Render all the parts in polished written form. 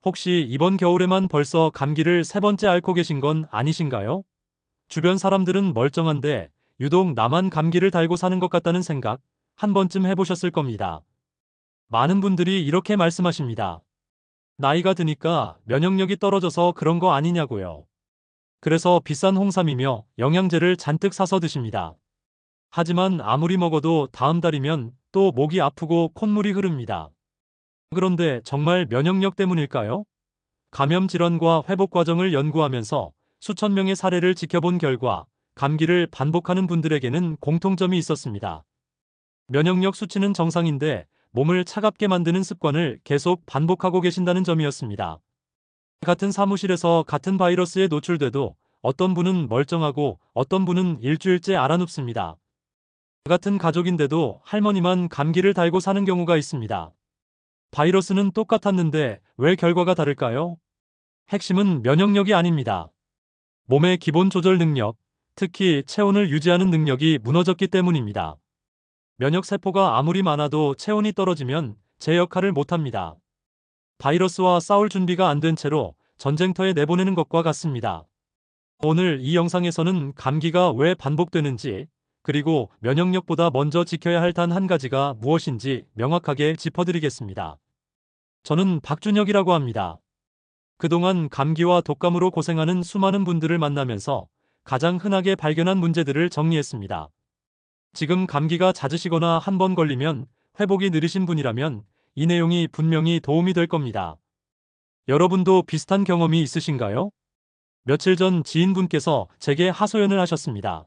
혹시 이번 겨울에만 벌써 감기를 세 번째 앓고 계신 건 아니신가요? 주변 사람들은 멀쩡한데 유독 나만 감기를 달고 사는 것 같다는 생각 한 번쯤 해보셨을 겁니다. 많은 분들이 이렇게 말씀하십니다. 나이가 드니까 면역력이 떨어져서 그런 거 아니냐고요. 그래서 비싼 홍삼이며 영양제를 잔뜩 사서 드십니다. 하지만 아무리 먹어도 다음 달이면 또 목이 아프고 콧물이 흐릅니다. 그런데 정말 면역력 때문일까요? 감염 질환과 회복 과정을 연구하면서 수천 명의 사례를 지켜본 결과 감기를 반복하는 분들에게는 공통점이 있었습니다. 면역력 수치는 정상인데 몸을 차갑게 만드는 습관을 계속 반복하고 계신다는 점이었습니다. 같은 사무실에서 같은 바이러스에 노출돼도 어떤 분은 멀쩡하고 어떤 분은 일주일째 앓아눕습니다. 같은 가족인데도 할머니만 감기를 달고 사는 경우가 있습니다. 바이러스는 똑같았는데 왜 결과가 다를까요? 핵심은 면역력이 아닙니다. 몸의 기본 조절 능력, 특히 체온을 유지하는 능력이 무너졌기 때문입니다. 면역세포가 아무리 많아도 체온이 떨어지면 제 역할을 못합니다. 바이러스와 싸울 준비가 안 된 채로 전쟁터에 내보내는 것과 같습니다. 오늘 이 영상에서는 감기가 왜 반복되는지, 그리고 면역력보다 먼저 지켜야 할 단 한 가지가 무엇인지 명확하게 짚어드리겠습니다. 저는 박준혁이라고 합니다. 그동안 감기와 독감으로 고생하는 수많은 분들을 만나면서 가장 흔하게 발견한 문제들을 정리했습니다. 지금 감기가 잦으시거나 한 번 걸리면 회복이 느리신 분이라면 이 내용이 분명히 도움이 될 겁니다. 여러분도 비슷한 경험이 있으신가요? 며칠 전 지인분께서 제게 하소연을 하셨습니다.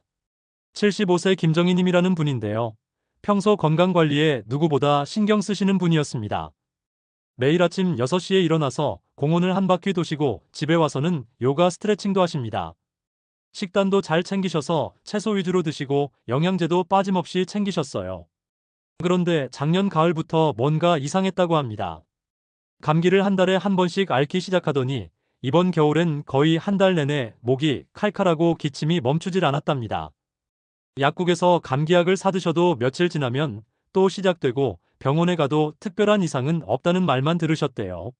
75세 김정희님이라는 분인데요. 평소 건강관리에 누구보다 신경 쓰시는 분이었습니다. 매일 아침 6시에 일어나서 공원을 한 바퀴 도시고 집에 와서는 요가 스트레칭도 하십니다. 식단도 잘 챙기셔서 채소 위주로 드시고 영양제도 빠짐없이 챙기셨어요. 그런데 작년 가을부터 뭔가 이상했다고 합니다. 감기를 한 달에 한 번씩 앓기 시작하더니 이번 겨울엔 거의 한 달 내내 목이 칼칼하고 기침이 멈추질 않았답니다. 약국에서 감기약을 사드셔도 며칠 지나면 또 시작되고 병원에 가도 특별한 이상은 없다는 말만 들으셨대요.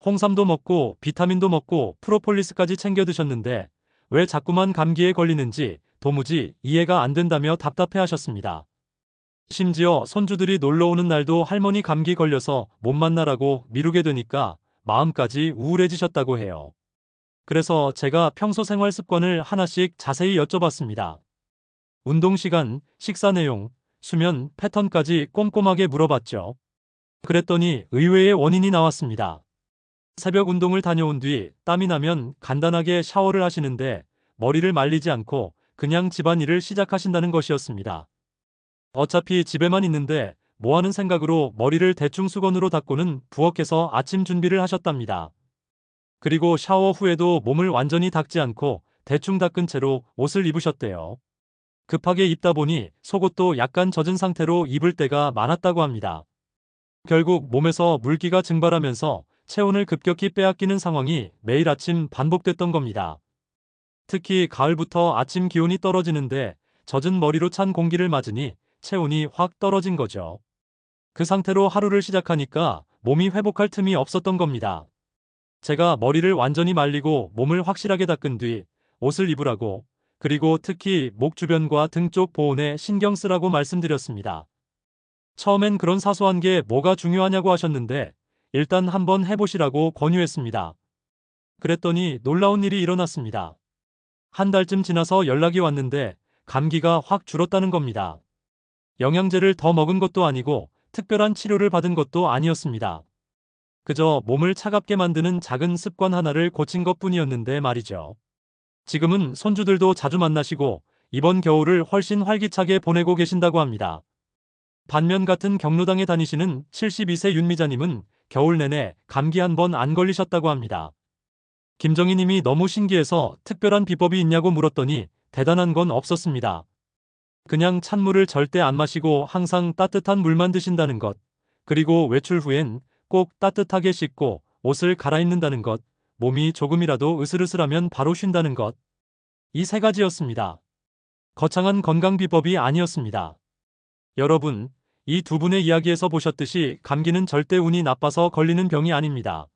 홍삼도 먹고 비타민도 먹고 프로폴리스까지 챙겨 드셨는데 왜 자꾸만 감기에 걸리는지 도무지 이해가 안 된다며 답답해 하셨습니다. 심지어 손주들이 놀러 오는 날도 할머니 감기 걸려서 못 만나라고 미루게 되니까 마음까지 우울해지셨다고 해요. 그래서 제가 평소 생활 습관을 하나씩 자세히 여쭤봤습니다. 운동 시간, 식사 내용, 수면 패턴까지 꼼꼼하게 물어봤죠. 그랬더니 의외의 원인이 나왔습니다. 새벽 운동을 다녀온 뒤 땀이 나면 간단하게 샤워를 하시는데 머리를 말리지 않고 그냥 집안일을 시작하신다는 것이었습니다. 어차피 집에만 있는데 뭐 하는 생각으로 머리를 대충 수건으로 닦고는 부엌에서 아침 준비를 하셨답니다. 그리고 샤워 후에도 몸을 완전히 닦지 않고 대충 닦은 채로 옷을 입으셨대요. 급하게 입다 보니 속옷도 약간 젖은 상태로 입을 때가 많았다고 합니다. 결국 몸에서 물기가 증발하면서 체온을 급격히 빼앗기는 상황이 매일 아침 반복됐던 겁니다. 특히 가을부터 아침 기온이 떨어지는데 젖은 머리로 찬 공기를 맞으니 체온이 확 떨어진 거죠. 그 상태로 하루를 시작하니까 몸이 회복할 틈이 없었던 겁니다. 제가 머리를 완전히 말리고 몸을 확실하게 닦은 뒤 옷을 입으라고, 그리고 특히 목 주변과 등 쪽 보온에 신경 쓰라고 말씀드렸습니다. 처음엔 그런 사소한 게 뭐가 중요하냐고 하셨는데 일단 한번 해보시라고 권유했습니다. 그랬더니 놀라운 일이 일어났습니다. 한 달쯤 지나서 연락이 왔는데 감기가 확 줄었다는 겁니다. 영양제를 더 먹은 것도 아니고 특별한 치료를 받은 것도 아니었습니다. 그저 몸을 차갑게 만드는 작은 습관 하나를 고친 것뿐이었는데 말이죠. 지금은 손주들도 자주 만나시고 이번 겨울을 훨씬 활기차게 보내고 계신다고 합니다. 반면 같은 경로당에 다니시는 72세 윤미자님은 겨울 내내 감기 한 번 안 걸리셨다고 합니다. 김정희 님이 너무 신기해서 특별한 비법이 있냐고 물었더니 대단한 건 없었습니다. 그냥 찬물을 절대 안 마시고 항상 따뜻한 물만 드신다는 것, 그리고 외출 후엔 꼭 따뜻하게 씻고 옷을 갈아입는다는 것, 몸이 조금이라도 으슬으슬하면 바로 쉰다는 것. 이 세 가지였습니다. 거창한 건강 비법이 아니었습니다. 여러분, 이 두 분의 이야기에서 보셨듯이 감기는 절대 운이 나빠서 걸리는 병이 아닙니다.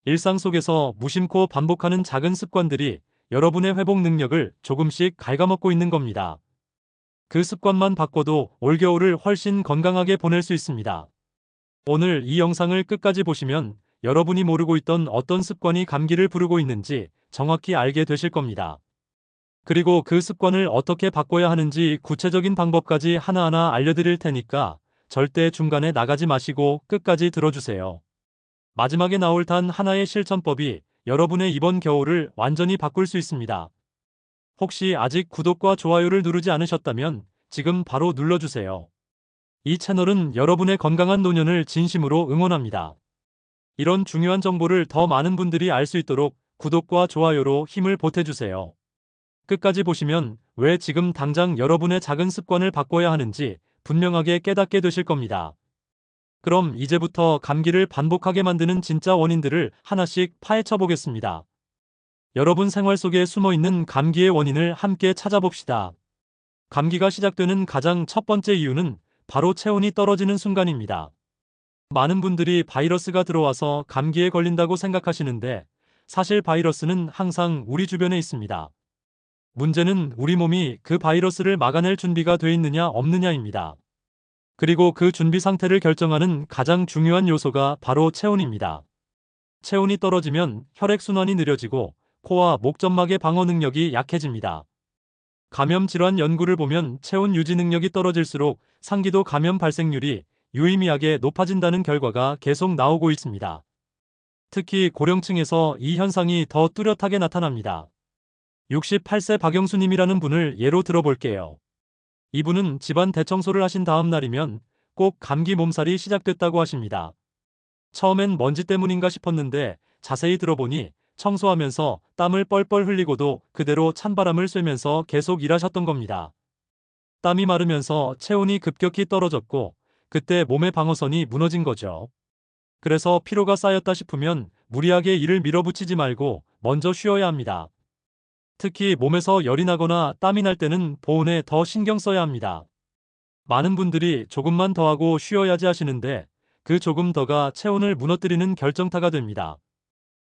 일상 속에서 무심코 반복하는 작은 습관들이 여러분의 회복 능력을 조금씩 갉아먹고 있는 겁니다. 그 습관만 바꿔도 올겨울을 훨씬 건강하게 보낼 수 있습니다. 오늘 이 영상을 끝까지 보시면 여러분이 모르고 있던 어떤 습관이 감기를 부르고 있는지 정확히 알게 되실 겁니다. 그리고 그 습관을 어떻게 바꿔야 하는지 구체적인 방법까지 하나하나 알려드릴 테니까 절대 중간에 나가지 마시고 끝까지 들어주세요. 마지막에 나올 단 하나의 실천법이 여러분의 이번 겨울을 완전히 바꿀 수 있습니다. 혹시 아직 구독과 좋아요를 누르지 않으셨다면 지금 바로 눌러주세요. 이 채널은 여러분의 건강한 노년을 진심으로 응원합니다. 이런 중요한 정보를 더 많은 분들이 알 수 있도록 구독과 좋아요로 힘을 보태주세요. 끝까지 보시면 왜 지금 당장 여러분의 작은 습관을 바꿔야 하는지 분명하게 깨닫게 되실 겁니다. 그럼 이제부터 감기를 반복하게 만드는 진짜 원인들을 하나씩 파헤쳐 보겠습니다. 여러분 생활 속에 숨어 있는 감기의 원인을 함께 찾아봅시다. 감기가 시작되는 가장 첫 번째 이유는 바로 체온이 떨어지는 순간입니다. 많은 분들이 바이러스가 들어와서 감기에 걸린다고 생각하시는데 사실 바이러스는 항상 우리 주변에 있습니다. 문제는 우리 몸이 그 바이러스를 막아낼 준비가 돼 있느냐 없느냐입니다. 그리고 그 준비 상태를 결정하는 가장 중요한 요소가 바로 체온입니다. 체온이 떨어지면 혈액순환이 느려지고 코와 목점막의 방어 능력이 약해집니다. 감염 질환 연구를 보면 체온 유지 능력이 떨어질수록 상기도 감염 발생률이 유의미하게 높아진다는 결과가 계속 나오고 있습니다. 특히 고령층에서 이 현상이 더 뚜렷하게 나타납니다. 68세 박영수님이라는 분을 예로 들어볼게요. 이분은 집안 대청소를 하신 다음 날이면 꼭 감기 몸살이 시작됐다고 하십니다. 처음엔 먼지 때문인가 싶었는데 자세히 들어보니 청소하면서 땀을 뻘뻘 흘리고도 그대로 찬바람을 쐬면서 계속 일하셨던 겁니다. 땀이 마르면서 체온이 급격히 떨어졌고 그때 몸의 방어선이 무너진 거죠. 그래서 피로가 쌓였다 싶으면 무리하게 일을 밀어붙이지 말고 먼저 쉬어야 합니다. 특히 몸에서 열이 나거나 땀이 날 때는 보온에 더 신경 써야 합니다. 많은 분들이 조금만 더 하고 쉬어야지 하시는데 그 조금 더가 체온을 무너뜨리는 결정타가 됩니다.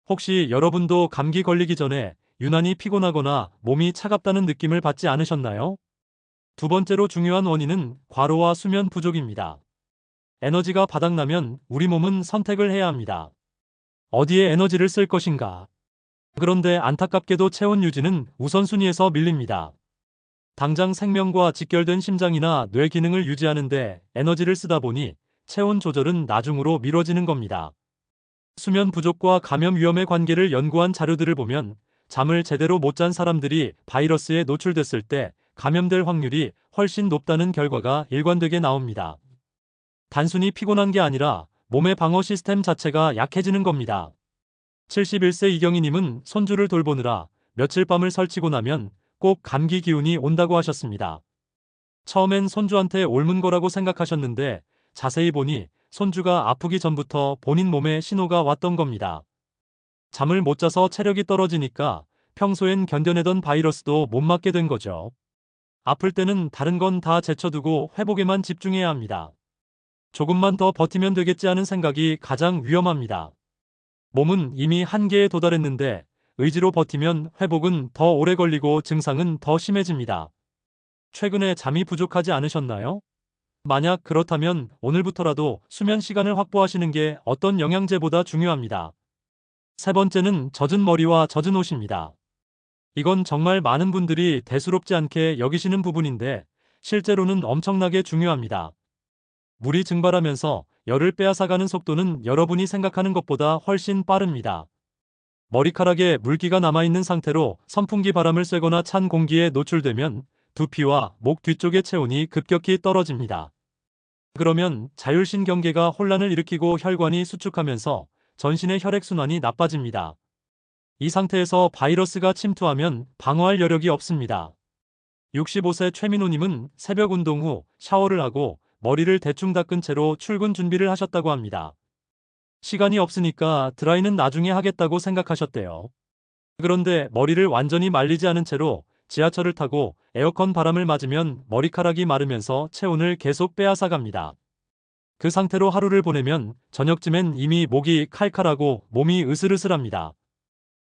혹시 여러분도 감기 걸리기 전에 유난히 피곤하거나 몸이 차갑다는 느낌을 받지 않으셨나요? 두 번째로 중요한 원인은 과로와 수면 부족입니다. 에너지가 바닥나면 우리 몸은 선택을 해야 합니다. 어디에 에너지를 쓸 것인가? 그런데 안타깝게도 체온 유지는 우선순위에서 밀립니다. 당장 생명과 직결된 심장이나 뇌 기능을 유지하는데 에너지를 쓰다 보니 체온 조절은 나중으로 미뤄지는 겁니다. 수면 부족과 감염 위험의 관계를 연구한 자료들을 보면 잠을 제대로 못 잔 사람들이 바이러스에 노출됐을 때 감염될 확률이 훨씬 높다는 결과가 일관되게 나옵니다. 단순히 피곤한 게 아니라 몸의 방어 시스템 자체가 약해지는 겁니다. 71세 이경희님은 손주를 돌보느라 며칠 밤을 설치고 나면 꼭 감기 기운이 온다고 하셨습니다. 처음엔 손주한테 옮은 거라고 생각하셨는데 자세히 보니 손주가 아프기 전부터 본인 몸에 신호가 왔던 겁니다. 잠을 못 자서 체력이 떨어지니까 평소엔 견뎌내던 바이러스도 못 맞게 된 거죠. 아플 때는 다른 건 다 제쳐두고 회복에만 집중해야 합니다. 조금만 더 버티면 되겠지 하는 생각이 가장 위험합니다. 몸은 이미 한계에 도달했는데 의지로 버티면 회복은 더 오래 걸리고 증상은 더 심해집니다. 최근에 잠이 부족하지 않으셨나요? 만약 그렇다면 오늘부터라도 수면 시간을 확보하시는 게 어떤 영양제보다 중요합니다. 세 번째는 젖은 머리와 젖은 옷입니다. 이건 정말 많은 분들이 대수롭지 않게 여기시는 부분인데 실제로는 엄청나게 중요합니다. 물이 증발하면서 열을 빼앗아가는 속도는 여러분이 생각하는 것보다 훨씬 빠릅니다. 머리카락에 물기가 남아있는 상태로 선풍기 바람을 쐬거나 찬 공기에 노출되면 두피와 목 뒤쪽의 체온이 급격히 떨어집니다. 그러면 자율신경계가 혼란을 일으키고 혈관이 수축하면서 전신의 혈액순환이 나빠집니다. 이 상태에서 바이러스가 침투하면 방어할 여력이 없습니다. 65세 최민호님은 새벽 운동 후 샤워를 하고 머리를 대충 닦은 채로 출근 준비를 하셨다고 합니다. 시간이 없으니까 드라이는 나중에 하겠다고 생각하셨대요. 그런데 머리를 완전히 말리지 않은 채로 지하철을 타고 에어컨 바람을 맞으면 머리카락이 마르면서 체온을 계속 빼앗아갑니다. 그 상태로 하루를 보내면 저녁쯤엔 이미 목이 칼칼하고 몸이 으슬으슬합니다.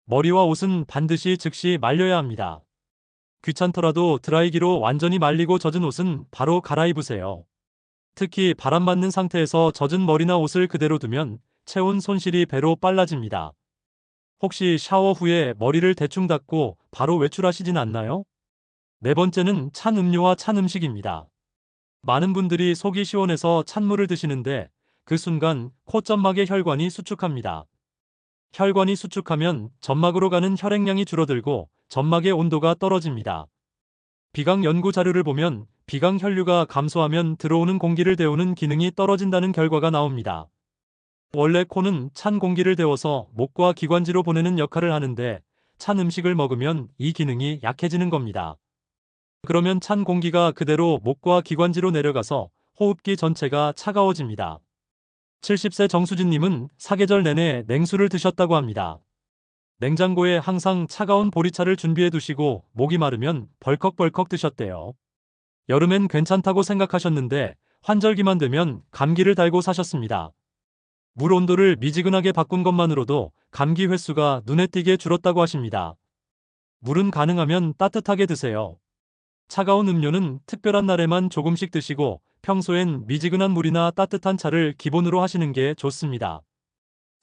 머리와 옷은 반드시 즉시 말려야 합니다. 귀찮더라도 드라이기로 완전히 말리고 젖은 옷은 바로 갈아입으세요. 특히 바람 맞는 상태에서 젖은 머리나 옷을 그대로 두면 체온 손실이 배로 빨라집니다. 혹시 샤워 후에 머리를 대충 닦고 바로 외출하시진 않나요? 네 번째는 찬 음료와 찬 음식입니다. 많은 분들이 속이 시원해서 찬물을 드시는데 그 순간 콧점막의 혈관이 수축합니다. 혈관이 수축하면 점막으로 가는 혈액량이 줄어들고 점막의 온도가 떨어집니다. 비강 연구 자료를 보면 비강 혈류가 감소하면 들어오는 공기를 데우는 기능이 떨어진다는 결과가 나옵니다. 원래 코는 찬 공기를 데워서 목과 기관지로 보내는 역할을 하는데 찬 음식을 먹으면 이 기능이 약해지는 겁니다. 그러면 찬 공기가 그대로 목과 기관지로 내려가서 호흡기 전체가 차가워집니다. 70세 정수진님은 사계절 내내 냉수를 드셨다고 합니다. 냉장고에 항상 차가운 보리차를 준비해 두시고 목이 마르면 벌컥벌컥 드셨대요. 여름엔 괜찮다고 생각하셨는데 환절기만 되면 감기를 달고 사셨습니다. 물 온도를 미지근하게 바꾼 것만으로도 감기 횟수가 눈에 띄게 줄었다고 하십니다. 물은 가능하면 따뜻하게 드세요. 차가운 음료는 특별한 날에만 조금씩 드시고 평소엔 미지근한 물이나 따뜻한 차를 기본으로 하시는 게 좋습니다.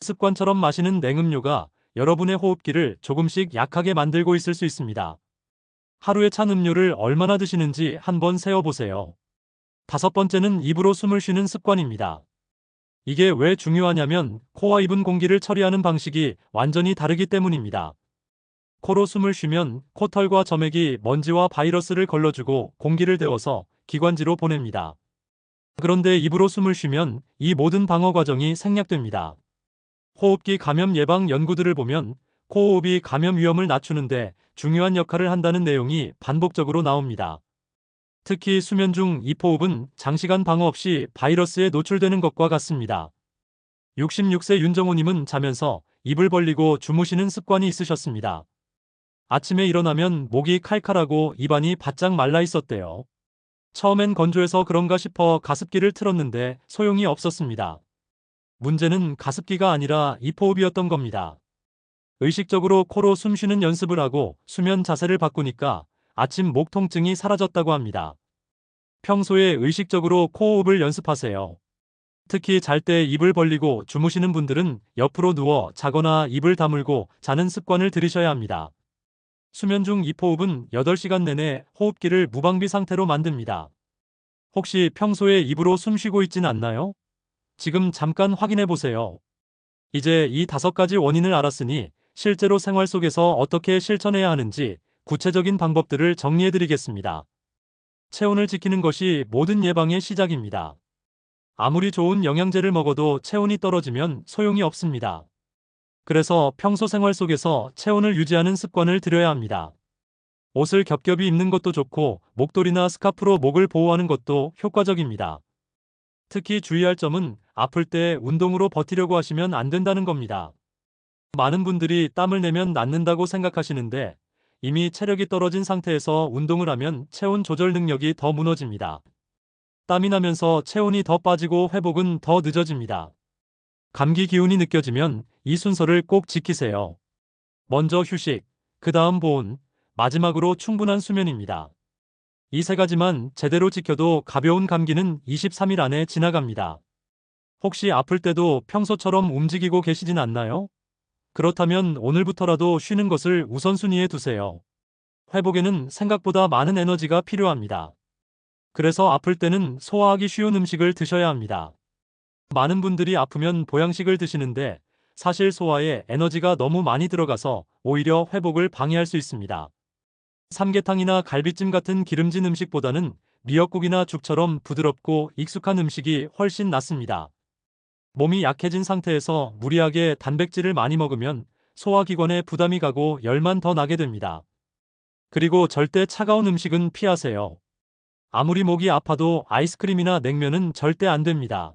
습관처럼 마시는 냉음료가 여러분의 호흡기를 조금씩 약하게 만들고 있을 수 있습니다. 하루에 찬 음료를 얼마나 드시는지 한번 세어보세요. 다섯 번째는 입으로 숨을 쉬는 습관입니다. 이게 왜 중요하냐면 코와 입은 공기를 처리하는 방식이 완전히 다르기 때문입니다. 코로 숨을 쉬면 코털과 점액이 먼지와 바이러스를 걸러주고 공기를 데워서 기관지로 보냅니다. 그런데 입으로 숨을 쉬면 이 모든 방어 과정이 생략됩니다. 호흡기 감염 예방 연구들을 보면 코호흡이 감염 위험을 낮추는데 중요한 역할을 한다는 내용이 반복적으로 나옵니다. 특히 수면 중 입호흡은 장시간 방어 없이 바이러스에 노출되는 것과 같습니다. 66세 윤정호님은 자면서 입을 벌리고 주무시는 습관이 있으셨습니다. 아침에 일어나면 목이 칼칼하고 입안이 바짝 말라 있었대요. 처음엔 건조해서 그런가 싶어 가습기를 틀었는데 소용이 없었습니다. 문제는 가습기가 아니라 입호흡이었던 겁니다. 의식적으로 코로 숨 쉬는 연습을 하고 수면 자세를 바꾸니까 아침 목 통증이 사라졌다고 합니다. 평소에 의식적으로 코호흡을 연습하세요. 특히 잘 때 입을 벌리고 주무시는 분들은 옆으로 누워 자거나 입을 다물고 자는 습관을 들이셔야 합니다. 수면 중 입호흡은 8시간 내내 호흡기를 무방비 상태로 만듭니다. 혹시 평소에 입으로 숨 쉬고 있진 않나요? 지금 잠깐 확인해 보세요. 이제 이 5가지 원인을 알았으니 실제로 생활 속에서 어떻게 실천해야 하는지 구체적인 방법들을 정리해 드리겠습니다. 체온을 지키는 것이 모든 예방의 시작입니다. 아무리 좋은 영양제를 먹어도 체온이 떨어지면 소용이 없습니다. 그래서 평소 생활 속에서 체온을 유지하는 습관을 들여야 합니다. 옷을 겹겹이 입는 것도 좋고 목도리나 스카프로 목을 보호하는 것도 효과적입니다. 특히 주의할 점은 아플 때 운동으로 버티려고 하시면 안 된다는 겁니다. 많은 분들이 땀을 내면 낫는다고 생각하시는데 이미 체력이 떨어진 상태에서 운동을 하면 체온 조절 능력이 더 무너집니다. 땀이 나면서 체온이 더 빠지고 회복은 더 늦어집니다. 감기 기운이 느껴지면 이 순서를 꼭 지키세요. 먼저 휴식, 그 다음 보온, 마지막으로 충분한 수면입니다. 이 3가지만 제대로 지켜도 가벼운 감기는 23일 안에 지나갑니다. 혹시 아플 때도 평소처럼 움직이고 계시진 않나요? 그렇다면 오늘부터라도 쉬는 것을 우선순위에 두세요. 회복에는 생각보다 많은 에너지가 필요합니다. 그래서 아플 때는 소화하기 쉬운 음식을 드셔야 합니다. 많은 분들이 아프면 보양식을 드시는데 사실 소화에 에너지가 너무 많이 들어가서 오히려 회복을 방해할 수 있습니다. 삼계탕이나 갈비찜 같은 기름진 음식보다는 미역국이나 죽처럼 부드럽고 익숙한 음식이 훨씬 낫습니다. 몸이 약해진 상태에서 무리하게 단백질을 많이 먹으면 소화기관에 부담이 가고 열만 더 나게 됩니다. 그리고 절대 차가운 음식은 피하세요. 아무리 목이 아파도 아이스크림이나 냉면은 절대 안 됩니다.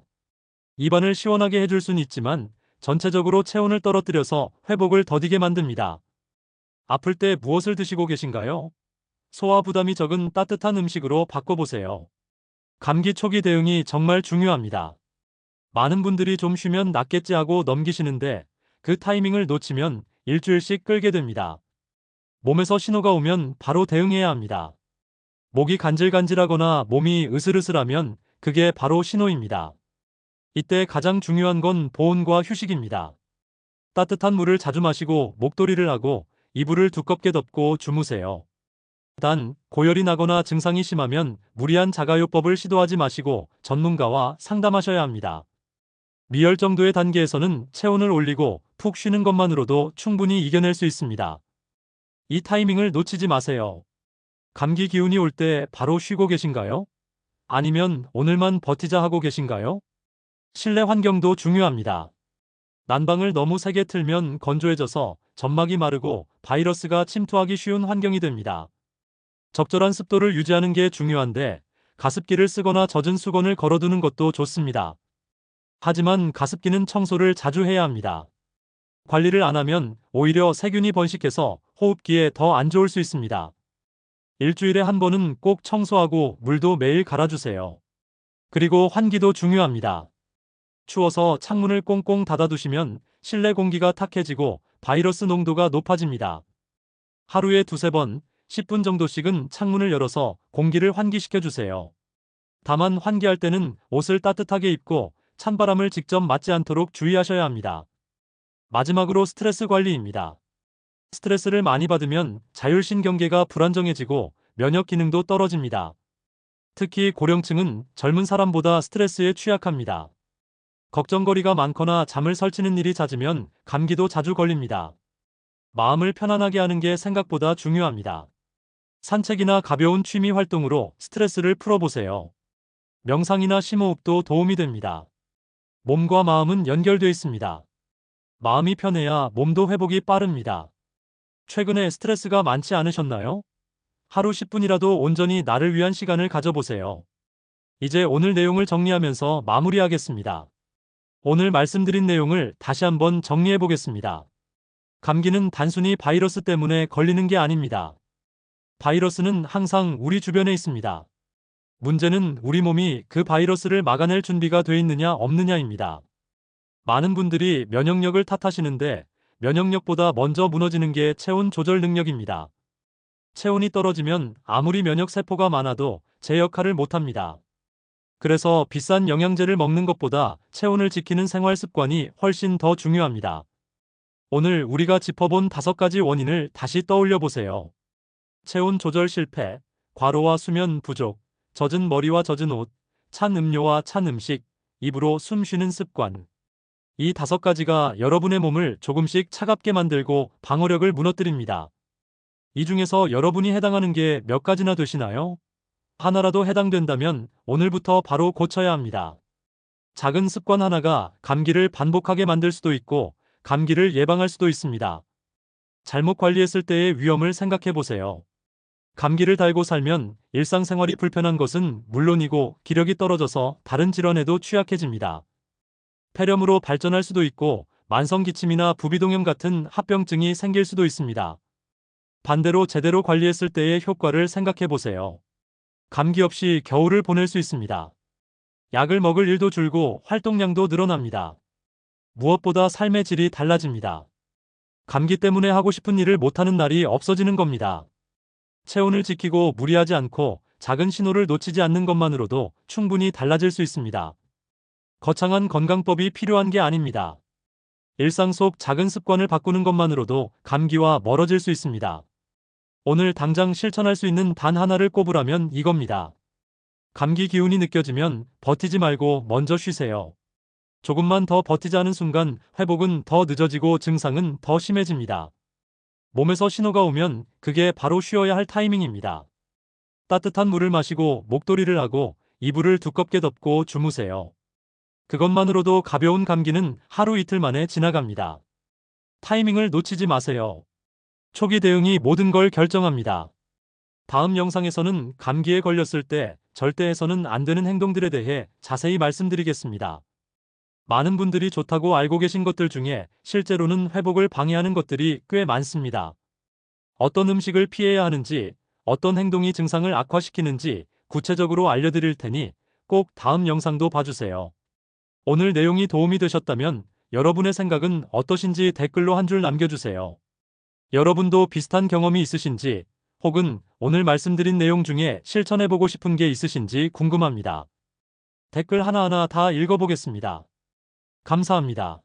입안을 시원하게 해줄 순 있지만 전체적으로 체온을 떨어뜨려서 회복을 더디게 만듭니다. 아플 때 무엇을 드시고 계신가요? 소화 부담이 적은 따뜻한 음식으로 바꿔보세요. 감기 초기 대응이 정말 중요합니다. 많은 분들이 좀 쉬면 낫겠지 하고 넘기시는데 그 타이밍을 놓치면 일주일씩 끌게 됩니다. 몸에서 신호가 오면 바로 대응해야 합니다. 목이 간질간질하거나 몸이 으슬으슬하면 그게 바로 신호입니다. 이때 가장 중요한 건 보온과 휴식입니다. 따뜻한 물을 자주 마시고 목도리를 하고 이불을 두껍게 덮고 주무세요. 단, 고열이 나거나 증상이 심하면 무리한 자가요법을 시도하지 마시고 전문가와 상담하셔야 합니다. 미열 정도의 단계에서는 체온을 올리고 푹 쉬는 것만으로도 충분히 이겨낼 수 있습니다. 이 타이밍을 놓치지 마세요. 감기 기운이 올 때 바로 쉬고 계신가요? 아니면 오늘만 버티자 하고 계신가요? 실내 환경도 중요합니다. 난방을 너무 세게 틀면 건조해져서 점막이 마르고 바이러스가 침투하기 쉬운 환경이 됩니다. 적절한 습도를 유지하는 게 중요한데 가습기를 쓰거나 젖은 수건을 걸어두는 것도 좋습니다. 하지만 가습기는 청소를 자주 해야 합니다. 관리를 안 하면 오히려 세균이 번식해서 호흡기에 더 안 좋을 수 있습니다. 일주일에 한 번은 꼭 청소하고 물도 매일 갈아주세요. 그리고 환기도 중요합니다. 추워서 창문을 꽁꽁 닫아두시면 실내 공기가 탁해지고 바이러스 농도가 높아집니다. 하루에 두세 번, 10분 정도씩은 창문을 열어서 공기를 환기시켜 주세요. 다만 환기할 때는 옷을 따뜻하게 입고 찬바람을 직접 맞지 않도록 주의하셔야 합니다. 마지막으로 스트레스 관리입니다. 스트레스를 많이 받으면 자율신경계가 불안정해지고 면역 기능도 떨어집니다. 특히 고령층은 젊은 사람보다 스트레스에 취약합니다. 걱정거리가 많거나 잠을 설치는 일이 잦으면 감기도 자주 걸립니다. 마음을 편안하게 하는 게 생각보다 중요합니다. 산책이나 가벼운 취미 활동으로 스트레스를 풀어보세요. 명상이나 심호흡도 도움이 됩니다. 몸과 마음은 연결되어 있습니다. 마음이 편해야 몸도 회복이 빠릅니다. 최근에 스트레스가 많지 않으셨나요? 하루 10분이라도 온전히 나를 위한 시간을 가져보세요. 이제 오늘 내용을 정리하면서 마무리하겠습니다. 오늘 말씀드린 내용을 다시 한번 정리해 보겠습니다. 감기는 단순히 바이러스 때문에 걸리는 게 아닙니다. 바이러스는 항상 우리 주변에 있습니다. 문제는 우리 몸이 그 바이러스를 막아낼 준비가 돼 있느냐 없느냐입니다. 많은 분들이 면역력을 탓하시는데 면역력보다 먼저 무너지는 게 체온 조절 능력입니다. 체온이 떨어지면 아무리 면역 세포가 많아도 제 역할을 못합니다. 그래서 비싼 영양제를 먹는 것보다 체온을 지키는 생활 습관이 훨씬 더 중요합니다. 오늘 우리가 짚어본 5가지 원인을 다시 떠올려 보세요. 체온 조절 실패, 과로와 수면 부족, 젖은 머리와 젖은 옷, 찬 음료와 찬 음식, 입으로 숨 쉬는 습관. 이 5가지가 여러분의 몸을 조금씩 차갑게 만들고 방어력을 무너뜨립니다. 이 중에서 여러분이 해당하는 게 몇 가지나 되시나요? 하나라도 해당된다면 오늘부터 바로 고쳐야 합니다. 작은 습관 하나가 감기를 반복하게 만들 수도 있고 감기를 예방할 수도 있습니다. 잘못 관리했을 때의 위험을 생각해 보세요. 감기를 달고 살면 일상생활이 불편한 것은 물론이고 기력이 떨어져서 다른 질환에도 취약해집니다. 폐렴으로 발전할 수도 있고 만성기침이나 부비동염 같은 합병증이 생길 수도 있습니다. 반대로 제대로 관리했을 때의 효과를 생각해 보세요. 감기 없이 겨울을 보낼 수 있습니다. 약을 먹을 일도 줄고 활동량도 늘어납니다. 무엇보다 삶의 질이 달라집니다. 감기 때문에 하고 싶은 일을 못하는 날이 없어지는 겁니다. 체온을 지키고 무리하지 않고 작은 신호를 놓치지 않는 것만으로도 충분히 달라질 수 있습니다. 거창한 건강법이 필요한 게 아닙니다. 일상 속 작은 습관을 바꾸는 것만으로도 감기와 멀어질 수 있습니다. 오늘 당장 실천할 수 있는 단 하나를 꼽으라면 이겁니다. 감기 기운이 느껴지면 버티지 말고 먼저 쉬세요. 조금만 더 버티자는 순간 회복은 더 늦어지고 증상은 더 심해집니다. 몸에서 신호가 오면 그게 바로 쉬어야 할 타이밍입니다. 따뜻한 물을 마시고 목도리를 하고 이불을 두껍게 덮고 주무세요. 그것만으로도 가벼운 감기는 하루 이틀 만에 지나갑니다. 타이밍을 놓치지 마세요. 초기 대응이 모든 걸 결정합니다. 다음 영상에서는 감기에 걸렸을 때 절대 해서는 안 되는 행동들에 대해 자세히 말씀드리겠습니다. 많은 분들이 좋다고 알고 계신 것들 중에 실제로는 회복을 방해하는 것들이 꽤 많습니다. 어떤 음식을 피해야 하는지, 어떤 행동이 증상을 악화시키는지 구체적으로 알려드릴 테니 꼭 다음 영상도 봐주세요. 오늘 내용이 도움이 되셨다면 여러분의 생각은 어떠신지 댓글로 한 줄 남겨주세요. 여러분도 비슷한 경험이 있으신지 혹은 오늘 말씀드린 내용 중에 실천해보고 싶은 게 있으신지 궁금합니다. 댓글 하나하나 다 읽어보겠습니다. 감사합니다.